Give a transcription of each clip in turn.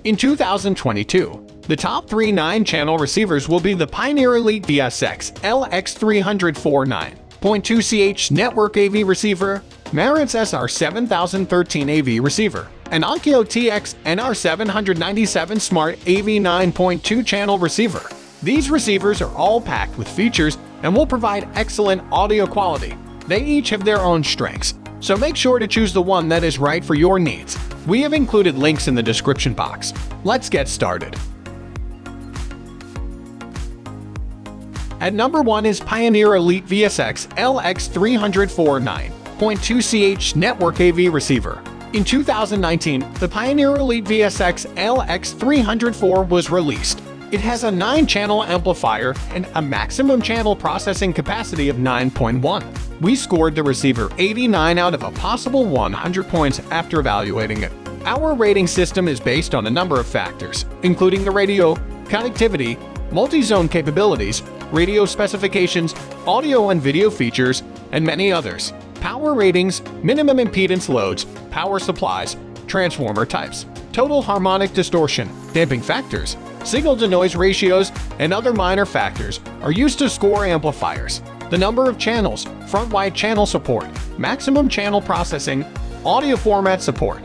In 2022, the top 3 9-channel receivers will be the Pioneer Elite VSX-LX304 9.2 CH Network AV Receiver, Marantz SR7013 AV Receiver, and Onkyo TX-NR797 Smart AV 9.2-channel Receiver. These receivers are all packed with features and will provide excellent audio quality. They each have their own strengths, so make sure to choose the one that is right for your needs. We have included links in the description box. Let's get started. At number 1 is Pioneer Elite VSX-LX304 9.2 CH Network AV Receiver. In 2019, the Pioneer Elite VSX-LX304 was released. It has a 9-channel amplifier and a maximum channel processing capacity of 9.1. We scored the receiver 89 out of a possible 100 points after evaluating it. Our rating system is based on a number of factors, including the radio, connectivity, multi-zone capabilities, radio specifications, audio and video features, and many others. Power ratings, minimum impedance loads, power supplies, transformer types, total harmonic distortion, damping factors, signal-to-noise ratios, and other minor factors are used to score amplifiers. The number of channels, front-wide channel support, maximum channel processing, audio format support,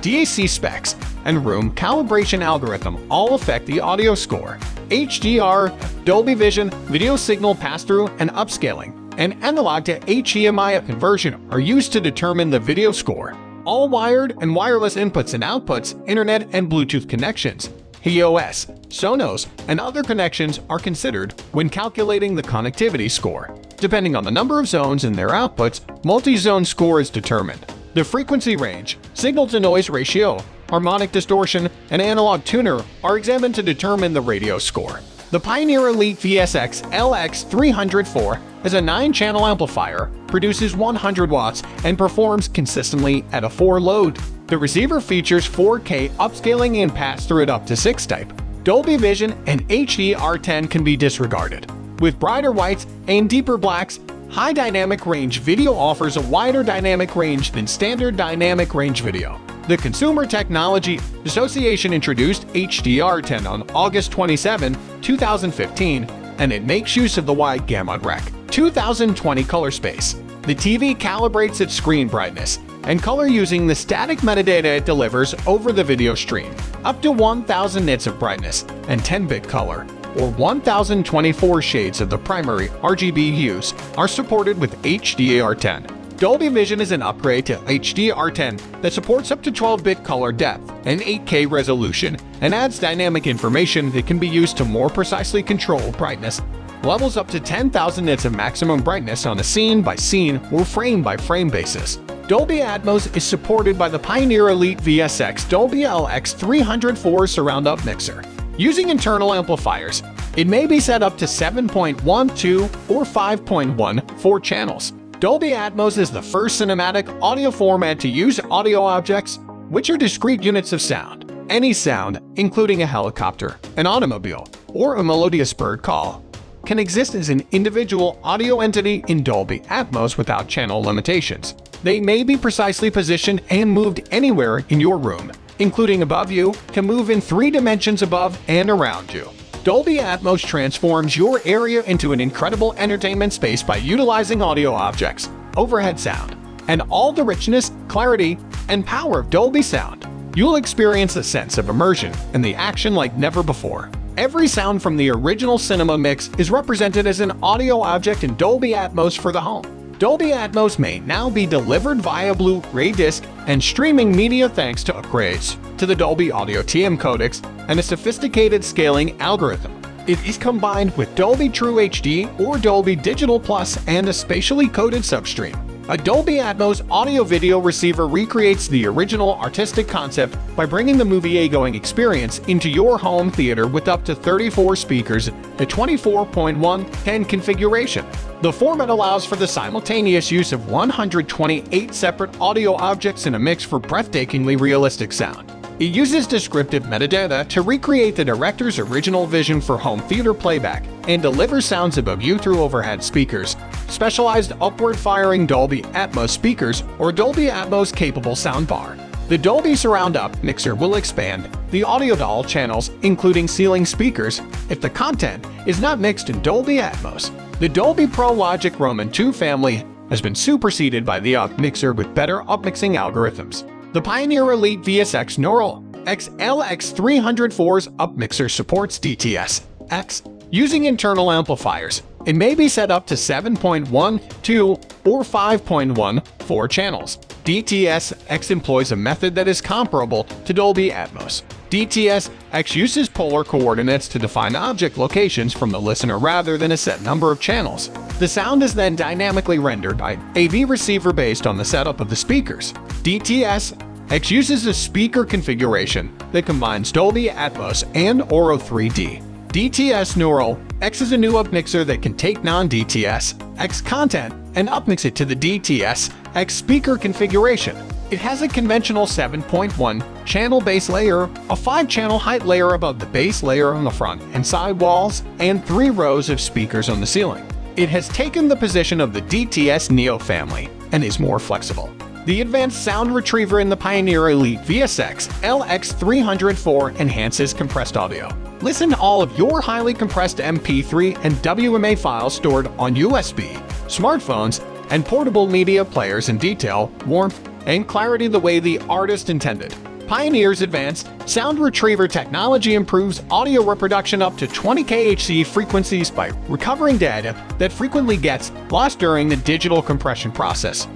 DAC specs, and room calibration algorithm all affect the audio score. HDR, Dolby Vision, video signal pass-through and upscaling, and analog to HDMI conversion are used to determine the video score. All wired and wireless inputs and outputs, internet and Bluetooth connections, HEOS, Sonos, and other connections are considered when calculating the connectivity score. Depending on the number of zones and their outputs, multi-zone score is determined. The frequency range, signal-to-noise ratio, harmonic distortion, and analog tuner are examined to determine the radio score. The Pioneer Elite VSX-LX304 is a 9-channel amplifier, produces 100 watts, and performs consistently at a 4 load. The receiver features 4K upscaling and pass-through at up to 6 type. Dolby Vision and HDR10 can be disregarded. With brighter whites and deeper blacks, high dynamic range video offers a wider dynamic range than standard dynamic range video. The Consumer Technology Association introduced HDR10 on August 27, 2015, and it makes use of the wide gamut Rec. 2020 color space. The TV calibrates its screen brightness and color using the static metadata it delivers over the video stream. Up to 1000 nits of brightness and 10-bit color, or 1024 shades of the primary RGB hues, are supported with HDR10. Dolby Vision is an upgrade to HDR10 that supports up to 12-bit color depth and 8K resolution and adds dynamic information that can be used to more precisely control brightness levels up to 10,000 nits of maximum brightness on a scene-by-scene or frame-by-frame basis. Dolby Atmos is supported by the Pioneer Elite VSX Dolby LX304 Surround Up Mixer. Using internal amplifiers, it may be set up to 7.12 or 5.14 channels. Dolby Atmos is the first cinematic audio format to use audio objects, which are discrete units of sound. Any sound, including a helicopter, an automobile, or a melodious bird call, can exist as an individual audio entity in Dolby Atmos without channel limitations. They may be precisely positioned and moved anywhere in your room, including above you, can move in 3 dimensions above and around you. Dolby Atmos transforms your area into an incredible entertainment space by utilizing audio objects, overhead sound, and all the richness, clarity, and power of Dolby sound. You'll experience a sense of immersion and the action like never before. Every sound from the original cinema mix is represented as an audio object in Dolby Atmos for the home. Dolby Atmos may now be delivered via Blu-ray disc and streaming media thanks to upgrades to the Dolby Audio TM codecs and a sophisticated scaling algorithm. It is combined with Dolby True HD or Dolby Digital Plus and a spatially coded substream. A Dolby Atmos audio-video receiver recreates the original artistic concept by bringing the movie-going experience into your home theater with up to 34 speakers at 24.1:10 configuration. The format allows for the simultaneous use of 128 separate audio objects in a mix for breathtakingly realistic sound. It uses descriptive metadata to recreate the director's original vision for home theater playback and delivers sounds above you through overhead speakers, specialized upward-firing Dolby Atmos speakers, or Dolby Atmos-capable soundbar. The Dolby Surround Up mixer will expand the audio dial channels, including ceiling speakers, if the content is not mixed in Dolby Atmos. The Dolby Pro Logic Roman 2 family has been superseded by the UpMixer with better upmixing algorithms. The Pioneer Elite VSX-LX304's UpMixer supports DTS-X. Using internal amplifiers, it may be set up to 7.12 or 5.14 channels. DTS-X employs a method that is comparable to Dolby Atmos. DTS-X uses polar coordinates to define object locations from the listener rather than a set number of channels. The sound is then dynamically rendered by AV Receiver based on the setup of the speakers. DTS-X uses a speaker configuration that combines Dolby Atmos and Auro 3D. DTS Neural X is a new upmixer that can take non-DTS-X content and upmix it to the DTS-X speaker configuration. It has a conventional 7.1 channel base layer, a 5-channel height layer above the base layer on the front and side walls, and 3 rows of speakers on the ceiling. It has taken the position of the DTS Neo family and is more flexible. The advanced sound retriever in the Pioneer Elite VSX-LX304 enhances compressed audio. Listen to all of your highly compressed MP3 and WMA files stored on USB, smartphones, and portable media players in detail, warmth, and clarity the way the artist intended. Pioneer's advanced sound retriever technology improves audio reproduction up to 20 kHz frequencies by recovering data that frequently gets lost during the digital compression process.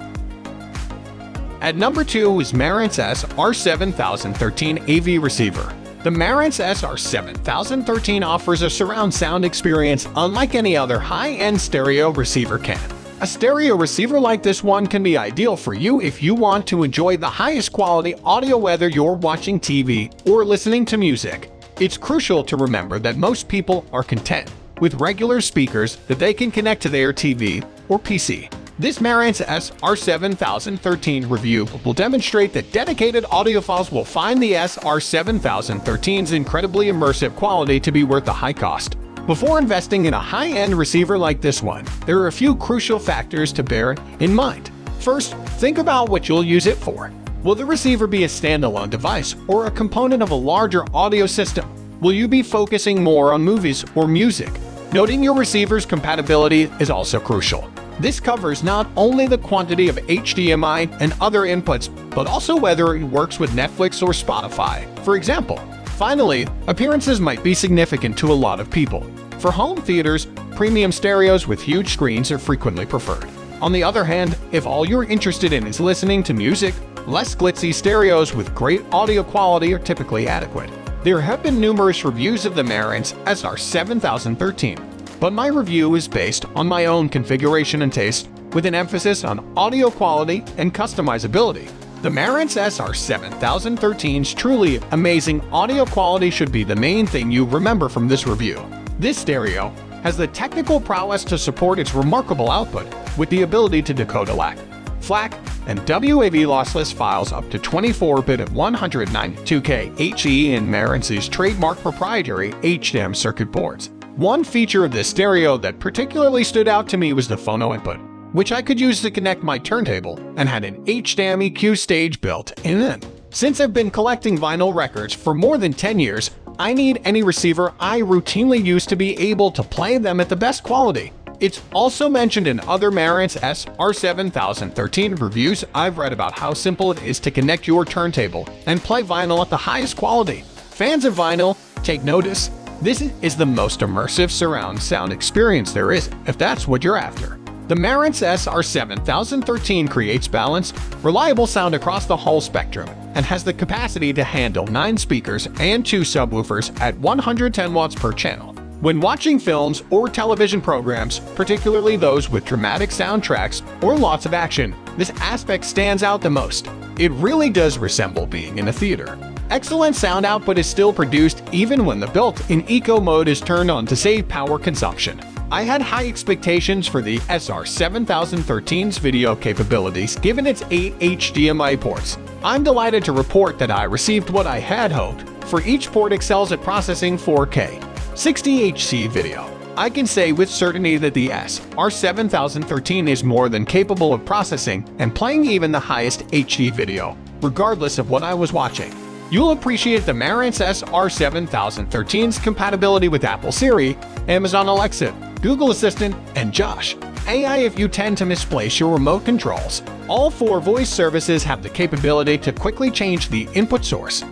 At number 2 is Marantz SR7013 AV Receiver. The Marantz SR7013 offers a surround sound experience unlike any other high-end stereo receiver can. A stereo receiver like this one can be ideal for you if you want to enjoy the highest quality audio whether you're watching TV or listening to music. It's crucial to remember that most people are content with regular speakers that they can connect to their TV or PC. This Marantz SR7013 review will demonstrate that dedicated audiophiles will find the SR7013's incredibly immersive quality to be worth the high cost. Before investing in a high-end receiver like this one, there are a few crucial factors to bear in mind. First, think about what you'll use it for. Will the receiver be a standalone device or a component of a larger audio system? Will you be focusing more on movies or music? Noting your receiver's compatibility is also crucial. This covers not only the quantity of HDMI and other inputs, but also whether it works with Netflix or Spotify, for example. Finally, appearances might be significant to a lot of people. For home theaters, premium stereos with huge screens are frequently preferred. On the other hand, if all you're interested in is listening to music, less glitzy stereos with great audio quality are typically adequate. There have been numerous reviews of the Marantz SR7013. But my review is based on my own configuration and taste, with an emphasis on audio quality and customizability. The Marantz SR7013's truly amazing audio quality should be the main thing you remember from this review. This stereo has the technical prowess to support its remarkable output, with the ability to decode LAC, FLAC, and WAV lossless files up to 24-bit at 192K HE in Marantz's trademark proprietary HDM circuit boards. One feature of this stereo that particularly stood out to me was the phono input, which I could use to connect my turntable and had an HDM EQ stage built in. Since I've been collecting vinyl records for more than 10 years, I need any receiver I routinely use to be able to play them at the best quality. It's also mentioned in other Marantz SR7013 reviews I've read about how simple it is to connect your turntable and play vinyl at the highest quality. Fans of vinyl, take notice. This is the most immersive surround sound experience there is, if that's what you're after. The Marantz SR7013 creates balanced, reliable sound across the whole spectrum and has the capacity to handle 9 speakers and 2 subwoofers at 110 watts per channel. When watching films or television programs, particularly those with dramatic soundtracks or lots of action, this aspect stands out the most. It really does resemble being in a theater. Excellent sound output is still produced even when the built-in eco mode is turned on to save power consumption. I had high expectations for the SR7013's video capabilities given its 8 HDMI ports. I'm delighted to report that I received what I had hoped, for each port excels at processing 4K 60Hz video. I can say with certainty that the SR7013 is more than capable of processing and playing even the highest HD video, regardless of what I was watching. You'll appreciate the Marantz SR7013's compatibility with Apple Siri, Amazon Alexa, Google Assistant, and Josh AI if you tend to misplace your remote controls. All 4 voice services have the capability to quickly change the input source,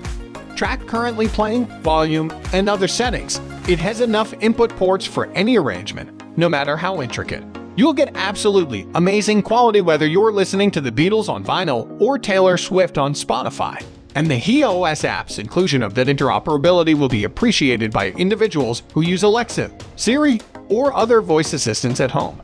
track currently playing, volume, and other settings. It has enough input ports for any arrangement, no matter how intricate. You'll get absolutely amazing quality whether you're listening to the Beatles on vinyl or Taylor Swift on Spotify. And the HeOS app's inclusion of that interoperability will be appreciated by individuals who use Alexa, Siri, or other voice assistants at home.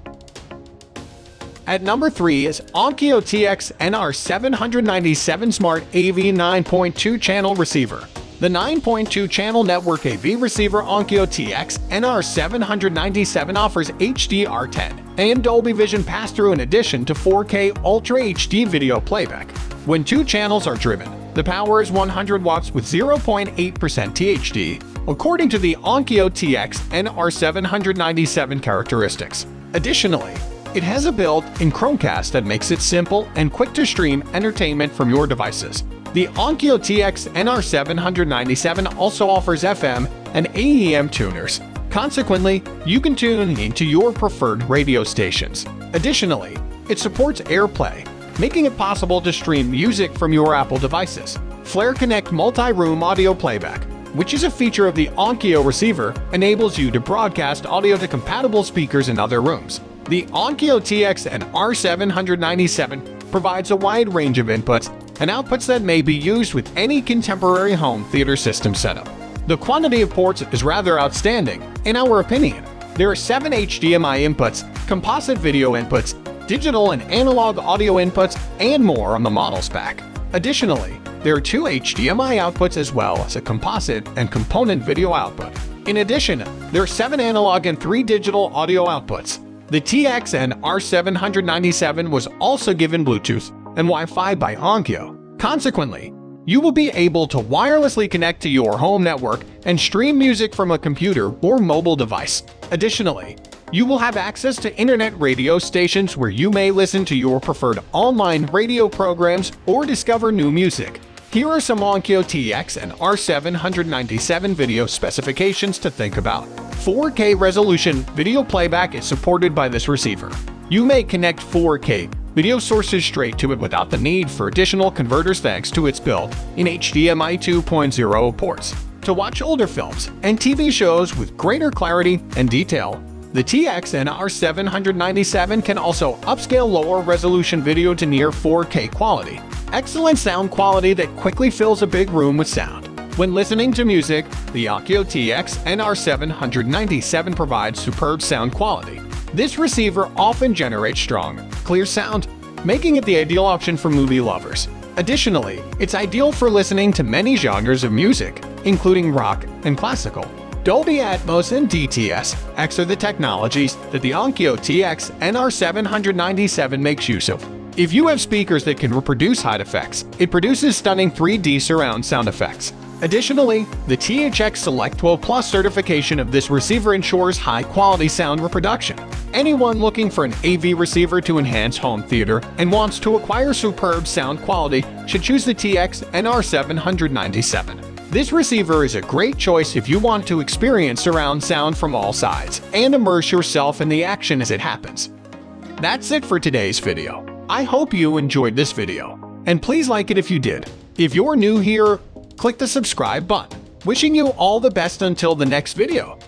At number 3 is Onkyo TX-NR797 Smart AV 9.2 Channel Receiver. The 9.2 channel network AV receiver Onkyo TX-NR797 offers HDR10 and Dolby Vision pass-through in addition to 4K Ultra HD video playback. When 2 channels are driven, the power is 100 watts with 0.8% THD, according to the Onkyo TX-NR797 characteristics. Additionally, it has a built-in Chromecast that makes it simple and quick to stream entertainment from your devices. The Onkyo TX-NR797 also offers FM and AM tuners. Consequently, you can tune into your preferred radio stations. Additionally, it supports AirPlay, making it possible to stream music from your Apple devices. Flare Connect multi-room audio playback, which is a feature of the Onkyo receiver, enables you to broadcast audio to compatible speakers in other rooms. The Onkyo TX-NR797 provides a wide range of inputs and outputs that may be used with any contemporary home theater system setup. The quantity of ports is rather outstanding, in our opinion. There are 7 HDMI inputs, composite video inputs, digital and analog audio inputs, and more on the model spec. Additionally, there are 2 HDMI outputs as well as a composite and component video output. In addition, there are 7 analog and 3 digital audio outputs. The TX-NR797 was also given Bluetooth and Wi-Fi by Onkyo. Consequently, you will be able to wirelessly connect to your home network and stream music from a computer or mobile device. Additionally, you will have access to internet radio stations where you may listen to your preferred online radio programs or discover new music. Here are some Onkyo TX-NR797 video specifications to think about. 4K resolution video playback is supported by this receiver. You may connect 4K video sources straight to it without the need for additional converters thanks to its built-in HDMI 2.0 ports. To watch older films and TV shows with greater clarity and detail, the TX-NR797 can also upscale lower resolution video to near 4K quality. Excellent sound quality that quickly fills a big room with sound. When listening to music, the Onkyo TX-NR797 provides superb sound quality. This receiver often generates strong, clear sound, making it the ideal option for movie lovers. Additionally, it's ideal for listening to many genres of music, including rock and classical. Dolby Atmos and DTS-X are the technologies that the Onkyo TX-NR797 makes use of. If you have speakers that can reproduce high effects, it produces stunning 3D surround sound effects. Additionally, the THX Select 12 Plus certification of this receiver ensures high-quality sound reproduction. Anyone looking for an AV receiver to enhance home theater and wants to acquire superb sound quality should choose the TX-NR797. This receiver is a great choice if you want to experience surround sound from all sides and immerse yourself in the action as it happens. That's it for today's video. I hope you enjoyed this video, and please like it if you did. If you're new here, click the subscribe button. Wishing you all the best until the next video.